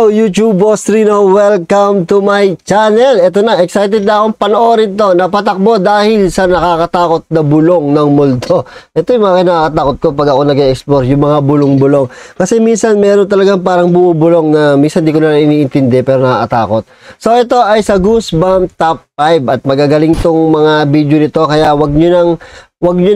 Hello YouTube, Boss Rino. Welcome to my channel. Ito na, excited na akong panoorin to. Napatakbo dahil sa nakakatakot na bulong ng multo. Ito yung mga nakakatakot ko pag ako nag-explore, yung mga bulong-bulong. Kasi minsan meron talagang parang bumubulong na minsan di ko na iniintindi pero nakakatakot. So ito ay sa Goosebump Top 5 at magagaling tong mga video nito. Kaya wag nyo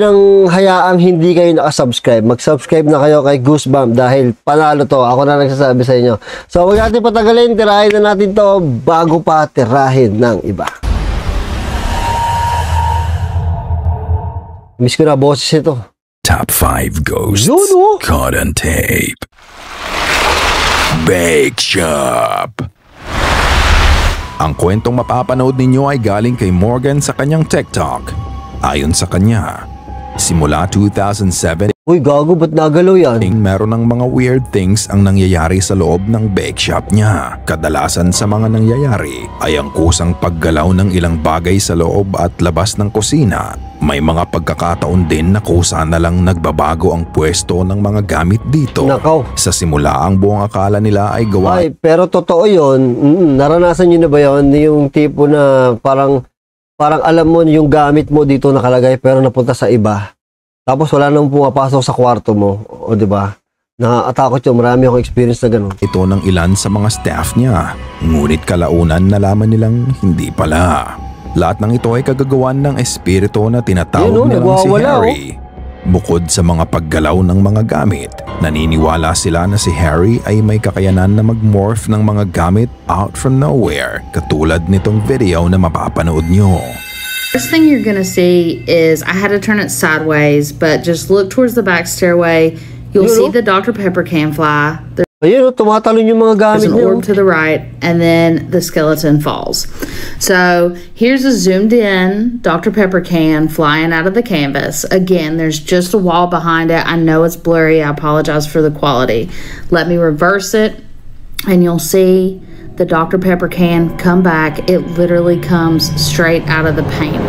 nang hayaang hindi kayo nakasubscribe. Mag-subscribe na kayo kay Goosebump dahil panalo to. Ako na nagsasabi sa inyo. So, huwag natin patagalin. Tirahin na natin to bago pa tirahin ng iba. Miss ko na boses ito. Top 5 ghosts caught on tape. Bake Shop. Ang kwentong mapapanood ninyo ay galing kay Morgan sa kanyang TikTok. Ayon sa kanya, simula 2007, uy, gago, ba't nagalaw yan? Meron ng mga weird things ang nangyayari sa loob ng bake shop niya. Kadalasan sa mga nangyayari ay ang kusang paggalaw ng ilang bagay sa loob at labas ng kusina. May mga pagkakataon din na kusa na lang nagbabago ang pwesto ng mga gamit dito. Nakaw. Sa simula, ang buong akala nila ay gawa. Ay, pero totoo yun. Naranasan nyo na ba yun? Yung tipo na parang alam mo yung gamit mo dito nakalagay pero napunta sa iba. Tapos wala nang pumapasok sa kwarto mo. O diba? Nakakatakot yun. Marami akong experience na ganun. Ito ng ilan sa mga staff niya. Ngunit kalaunan nalaman nilang hindi pala. Lahat ng ito ay kagagawan ng espiritu na tinatawag nilang si Harry. Bukod sa mga paggalaw ng mga gamit, naniniwala sila na si Harry ay may kakayanan na mag-morph ng mga gamit out from nowhere, katulad nitong video na mapapanood nyo. First thing you're gonna see is I had to turn it sideways, but just look towards the back stairway. You'll see the Dr. Pepper can fly. Ayun, tumatalon yung mga gamit niyo. There's an orb to the right, and then the skeleton falls. So here's a zoomed in Dr. Pepper can flying out of the canvas. Again, there's just a wall behind it. I know it's blurry. I apologize for the quality. Let me reverse it, and you'll see the Dr. Pepper can come back. It literally comes straight out of the paint.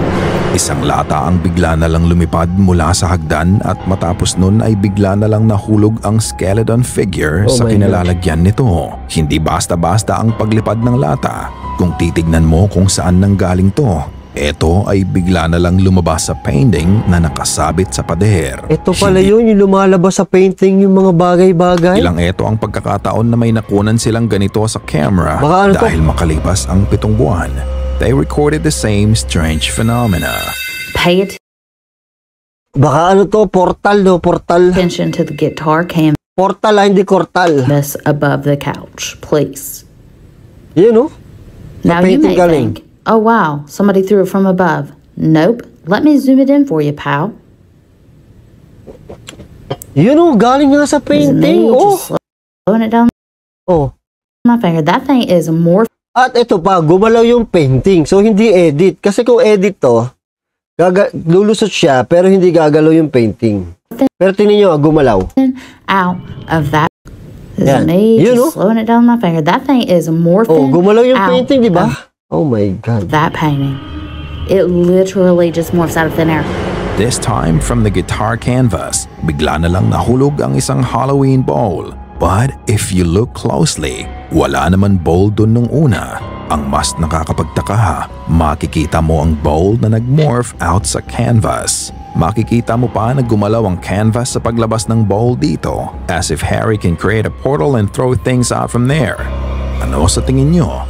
Isang lata ang bigla na lang lumipad mula sa hagdan at matapos nun ay bigla na lang nahulog ang skeleton figure sa kinalalagyan nito. Hindi basta-basta ang paglipad ng lata. Kung titignan mo kung saan nanggaling to, ito ay bigla na lang lumabas sa painting na nakasabit sa pader. Ito pala yun, yung lumalabas sa painting yung mga bagay-bagay. Ilang ito ang pagkakataon na may nakunan silang ganito sa camera dahil makalipas ang 7 buwan. They recorded the same strange phenomena. Pay it. Baka ano to, portal no, portal. Attention to the guitar canvas. Portal, hindi kortal. Above the couch, please. You know? Now you may think, oh wow, somebody threw it from above. Nope. Let me zoom it in for you, pal. You know, galing nga sa painting. Oh. Slowing it down. Oh. My finger. That thing is more. At ito pa, gumalaw yung painting. So, hindi edit. Kasi kung edit to, lulusot siya, pero hindi gagalaw yung painting. Pero tingnan nyo, gumalaw. Out of that. Yan. You know? Slowing it down my finger. That thing is morphing. Oh, gumalaw yung painting, di ba? Oh my God. That painting. It literally just morphs out of thin air. This time from the guitar canvas, bigla na lang nahulog ang isang Halloween ball. But if you look closely, wala naman bowl dun nung una. Ang mas nakakapagtaka, makikita mo ang bowl na nag-morph out sa canvas. Makikita mo pa na gumalaw ang canvas sa paglabas ng bowl dito, as if Harry can create a portal and throw things out from there. Ano sa tingin nyo?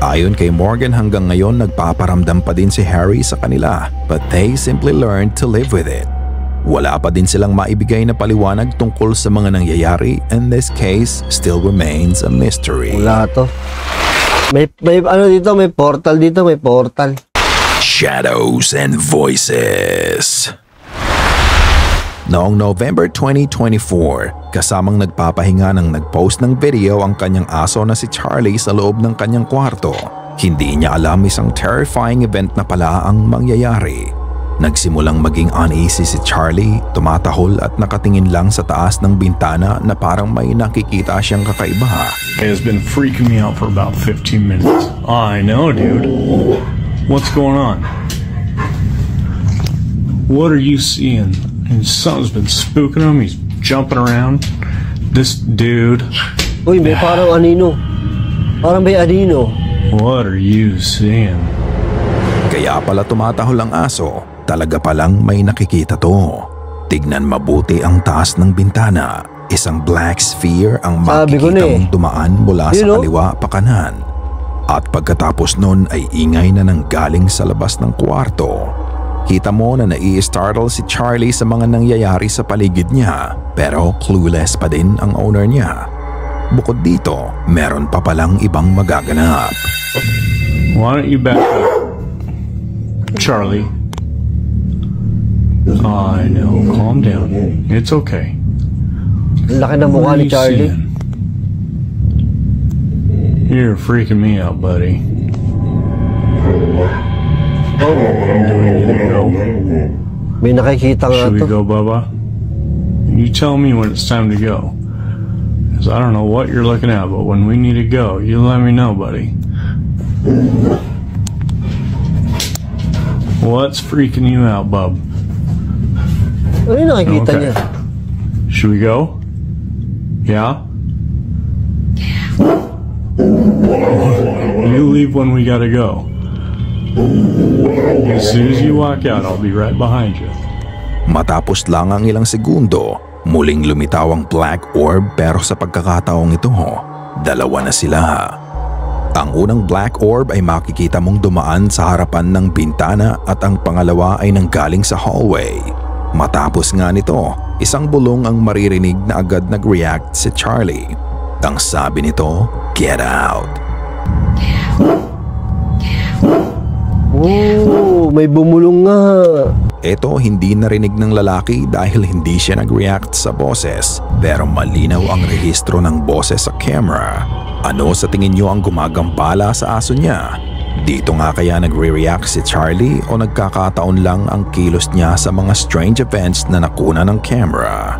Ayon kay Morgan, hanggang ngayon nagpaparamdam pa din si Harry sa kanila, but they simply learned to live with it. Wala pa din silang maibigay na paliwanag tungkol sa mga nangyayari, and this case still remains a mystery. Wala to. May ano dito, may portal dito, may portal. Shadows and Voices. Noong November 2024, kasamang nagpapahinga ng nag-post ng video ang kanyang aso na si Charlie sa loob ng kanyang kwarto. Hindi niya alam isang terrifying event na pala ang mangyayari. Nagsimulang maging uneasy si Charlie, tumatahol at nakatingin lang sa taas ng bintana na parang may nakikita siyang kakaiba. It has been freaking me out for about 15 minutes. I know, dude. What's going on? What are you seeing? And something's been spooking him. He's jumping around. This dude. Uy, may parang anino. Parang may anino. What are you seeing? Kaya pala tumatahol ang aso, talaga palang may nakikita to. Tignan mabuti ang taas ng bintana. Isang black sphere ang Sabi ko makikita na eh. mong dumaan mula sa kaliwa pa kanan. At pagkatapos nun ay ingay na nanggaling sa labas ng kwarto. Kita mo na nai-startle si Charlie sa mga nangyayari sa paligid niya, pero clueless pa din ang owner niya. Bukod dito, meron pa palang ibang magaganap. Why don't you back up? Charlie. I know. Calm down. It's okay. Ang laki ng mukha ni Charlie. You're freaking me out, buddy. Oh, Do we need to go? may nakikita nga Should we to. go, Bubba? You tell me when it's time to go. 'Cause I don't know what you're looking at, but when we need to go, you let me know, buddy. What's freaking you out, bub? Ano yung nakikita Okay. niya? Should we go? Yeah? You leave when we gotta go. As soon as you walk out, I'll be right behind you. Matapos lang ang ilang segundo, muling lumitaw ang black orb pero sa pagkakataong ito, dalawa na sila. Ang unang black orb ay makikita mong dumaan sa harapan ng bintana at ang pangalawa ay nanggaling sa hallway. Matapos nga nito, isang bulong ang maririnig na agad nag-react si Charlie. Ang sabi nito, "Get out." Oh, may bumulong nga. Ito hindi narinig ng lalaki dahil hindi siya nag-react sa boses, pero malinaw ang rehistro ng boses sa camera. Ano sa tingin niyo ang gumagambala sa aso niya? Dito nga kaya nagre-react si Charlie o nagkakataon lang ang kilos niya sa mga strange events na nakuna ng camera?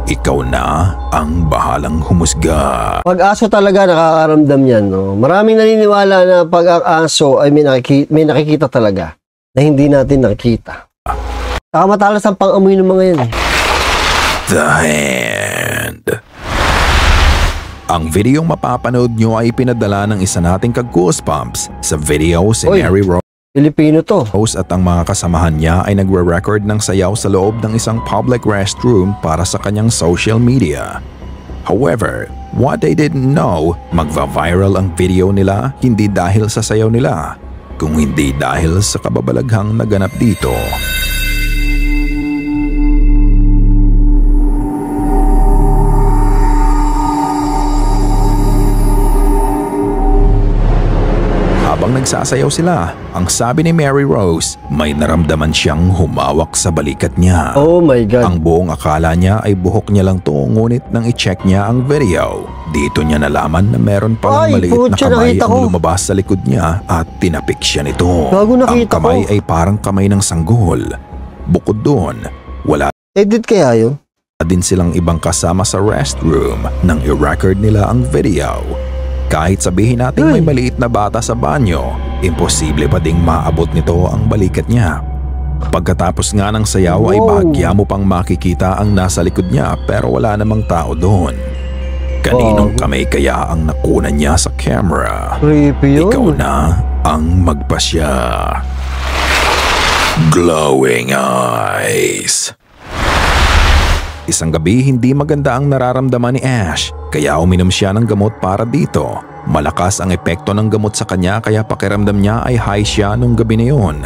Ikaw na ang bahalang humusga. Pag aso talaga nakakaramdam yan, no? Maraming naniniwala na pag ang aso ay may nakikita talaga na hindi natin nakikita. Saka matalas ang pang-amoy ng mga yan. The Hand. Ang videong mapapanood nyo ay pinadala ng isa nating ka-goosebumps. Sa video, si Oy. Mary Pilipino to. Rose at ang mga kasamahan niya ay nagre-record ng sayaw sa loob ng isang public restroom para sa kanyang social media. However, what they didn't know, magva-viral ang video nila hindi dahil sa sayaw nila, kung hindi dahil sa kababalaghang naganap dito. Habang nagsasayaw sila, ang sabi ni Mary Rose, may naramdaman siyang humawak sa balikat niya. Oh my God. Ang buong akala niya ay buhok niya lang to, ngunit nang i-check niya ang video, dito niya nalaman na meron palang Ay, maliit na putya, kamay nakita ang ko. lumabas sa likod niya at tinapik siya nito. Gago, Ang nakita kamay ko. ay parang kamay ng sanggol. Bukod doon, wala Edit kaya yun? din silang ibang kasama sa restroom nang i-record nila ang video. Kahit sabihin natin may maliit na bata sa banyo, imposible pa ding maabot nito ang balikat niya. Pagkatapos nga ng sayaw ay Wow. bahagya mo pang makikita ang nasa likod niya pero wala namang tao doon. Kaninong kamay kaya ang nakunan niya sa camera? Creepy yun. Ikaw na ang magpasya. Glowing eyes. Isang gabi hindi maganda ang nararamdaman ni Ash, kaya uminom siya ng gamot para dito. Malakas ang epekto ng gamot sa kanya kaya pakiramdam niya ay high siya nung gabi na yun.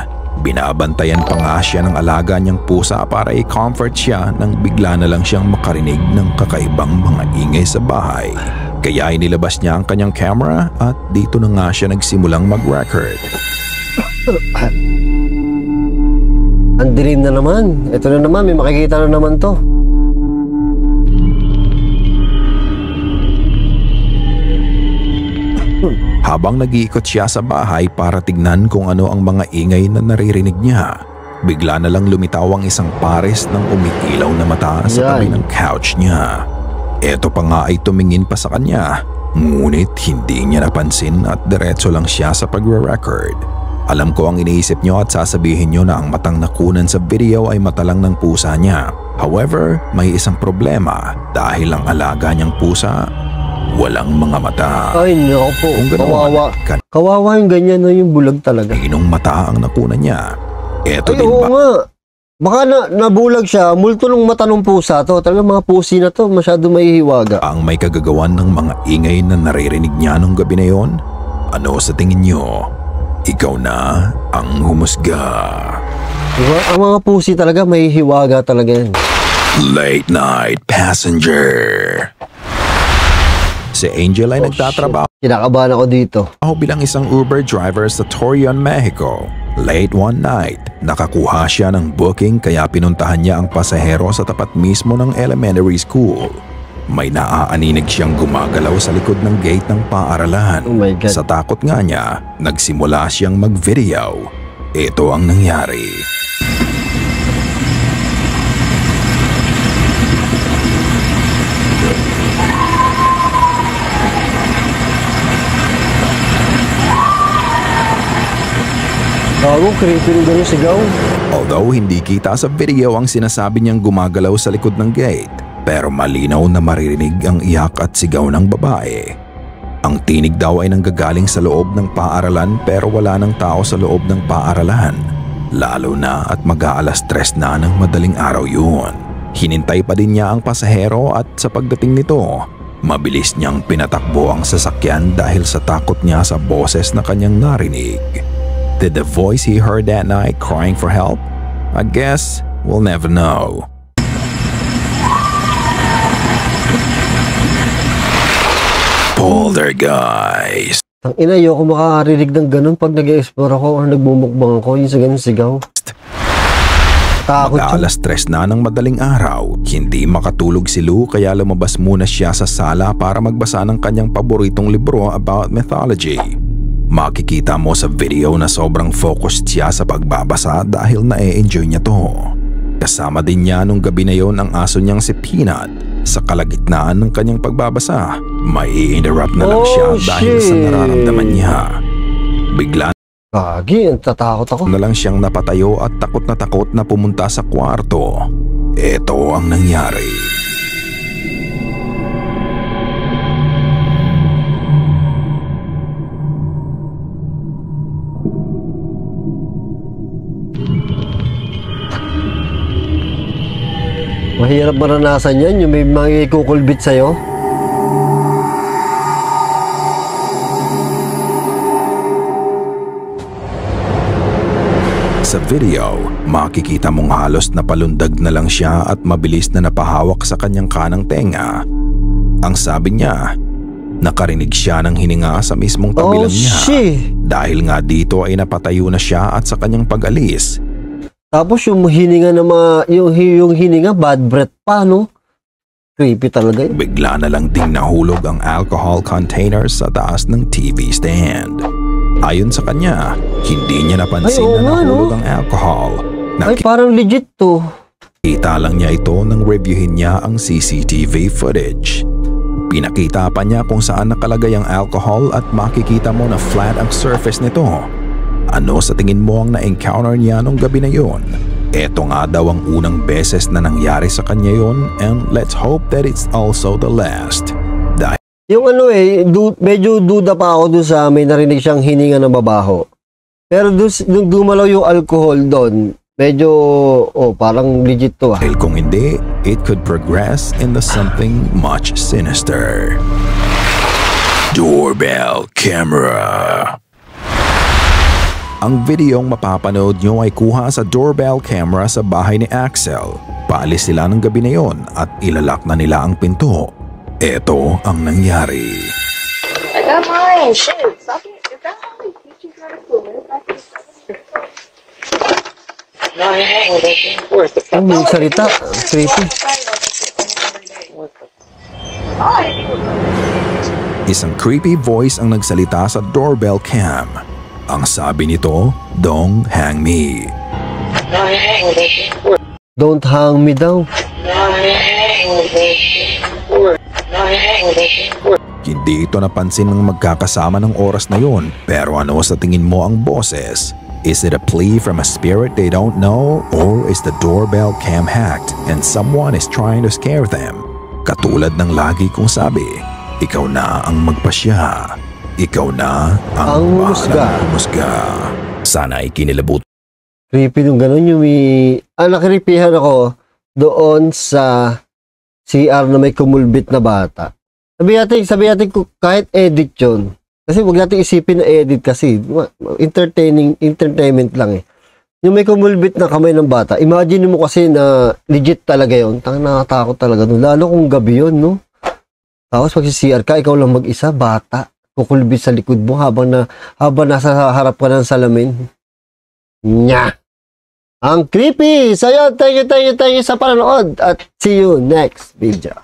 Binabantayan pa nga siya ng alaga niyang pusa para i-comfort siya nang bigla na lang siyang makarinig ng kakaibang mga ingay sa bahay. Kaya inilabas niya ang kanyang camera at dito na nga siya nagsimulang mag-record. Ang dilim na naman. Ito na naman, may makikita na naman to. Habang nag-iikot siya sa bahay para tignan kung ano ang mga ingay na naririnig niya, bigla na lang lumitaw ang isang pares ng umiilaw na mata sa tabi ng couch niya. Eto pa nga ay tumingin pa sa kanya, ngunit hindi niya napansin at diretso lang siya sa pagre-record. Alam ko ang iniisip niyo at sasabihin niyo na ang matang nakunan sa video ay mata lang ng pusa niya. However, may isang problema dahil ang alaga niyang pusa walang mga mata. Ay, naku po. Kung ganoon, Kawawa. Kawawa yung ganyan, no? Yung bulag talaga. Kaninong mata ang nakuna niya? Eto Ay, din oo ba? nga. Baka nabulag siya. Multo ng mata ng pusa to. Talaga mga pusi na to. Masyado mahihiwaga. Ang may kagagawan ng mga ingay na naririnig niya nung gabi na yon? Ano sa tingin niyo? Ikaw na ang humusga. Diba? Ang mga pusi talaga mahihiwaga talaga yan. Late Night Passenger. Si Angel ay nagtatrabaho Kinakabahan ako dito. bilang isang Uber driver sa Torreon, Mexico. Late one night, nakakuha siya ng booking kaya pinuntahan niya ang pasahero sa tapat mismo ng elementary school. May naaaninig siyang gumagalaw sa likod ng gate ng paaralan. Oh my God. Sa takot nga niya, nagsimula siyang mag-video. Ito ang nangyari. Gago, creepy rin ganun sigaw. Although hindi kita sa video ang sinasabi niyang gumagalaw sa likod ng gate, pero malinaw na maririnig ang iyak at sigaw ng babae. Ang tinig daw ay nanggagaling sa loob ng paaralan pero wala ng tao sa loob ng paaralan. Lalo na at mag-aalas 3 na ng madaling araw yun. Hinintay pa din niya ang pasahero at sa pagdating nito, mabilis niyang pinatakbo ang sasakyan dahil sa takot niya sa boses na kanyang narinig. Did the voice he heard that night crying for help? I guess we'll never know. Poltergeist. Ang ina, ayoko makakarinig ng ganun pag nag-explore ako or nagbumukbang ako. Yung sa ganun sigaw. Takot siya. Mag-aalas 3 na ng madaling araw, hindi makatulog si Lou kaya lumabas muna siya sa sala para magbasa ng kanyang paboritong libro about mythology. Makikita mo sa video na sobrang focused siya sa pagbabasa dahil na-enjoy niya to. Kasama din niya nung gabi na yon ang aso niyang si Peanut. Sa kalagitnaan ng kanyang pagbabasa, may i-interrupt na lang siya dahil sa nararamdaman niya. Bigla Gagi, tatakot ako. na lang siyang napatayo at takot na pumunta sa kwarto. Ito ang nangyari. Mahirap maranasan yan, yung may mga ikukulbit sa'yo. Sa video, makikita mong halos napalundag na lang siya at mabilis na napahawak sa kanyang kanang tenga. Ang sabi niya, nakarinig siya ng hininga sa mismong tabi lang niya. Dahil nga dito ay napatayo na siya at sa kanyang pag-alis, Tapos yung hininga na yung hininga, bad breath pa, no? Creepy talaga yun. bigla na lang ding nahulog ang alcohol container sa taas ng TV stand. Ayon sa kanya, hindi niya napansin Ay, oo na nga, nahulog no? ang alcohol. Ay, parang legit to. Nakita lang niya ito nang reviewin niya ang CCTV footage. Pinakita pa niya kung saan nakalagay ang alcohol at makikita mo na flat ang surface nito. Ano sa tingin mo ang na-encounter niya nung gabi na yon? Ito nga daw ang unang beses na nangyari sa kanya yon, and let's hope that it's also the last. Dahil Yung medyo duda pa ako doon sa may narinig siyang hininga na babaho. Pero nung dumalaw yung alcohol doon, medyo, parang legit to kung hindi, it could progress into something much sinister. Doorbell camera. Ang videong mapapanood nyo ay kuha sa doorbell camera sa bahay ni Axel. Paalis sila ng gabi na yon at ilalak na nila ang pinto. Ito ang nangyari. I got mine. Shit. Stop it. Is that how you teach you how to swim? No, I haven't. That's worth the Ang may salita, creepy. Isang creepy voice ang nagsalita sa doorbell cam. Ang sabi nito, "Don't hang me." No, I haven't. That's worth. Don't hang me down. No, I haven't. That's worth. No, I haven't. That's worth. Hindi ito napansin ng magkakasama ng oras na yon, pero ano sa tingin mo ang boses? Is it a plea from a spirit they don't know, or is the doorbell cam hacked and someone is trying to scare them? Katulad ng lagi kong sabi, Ikaw na ang magpasya. Ikaw na Ang humusga. bahalang humusga. Sana'y kinilabot Creepy nung gano'n yung may... nakiripihan ako doon sa CR na may kumulbit na bata. Sabi natin kahit edit yun. Kasi huwag natin isipin na edit kasi. Entertainment lang eh. Yung may kumulbit na kamay ng bata, imagine mo kasi na legit talaga yun. Nakakatakot talaga nun. Lalo kung gabi yun, no? Tapos pag si CR ka, ikaw lang mag-isa, bata. Kukulbit sa likod mo habang nasa harap ka ng salamin. Nya! Ang creepy! So yun, thank you sa panonood at see you next video.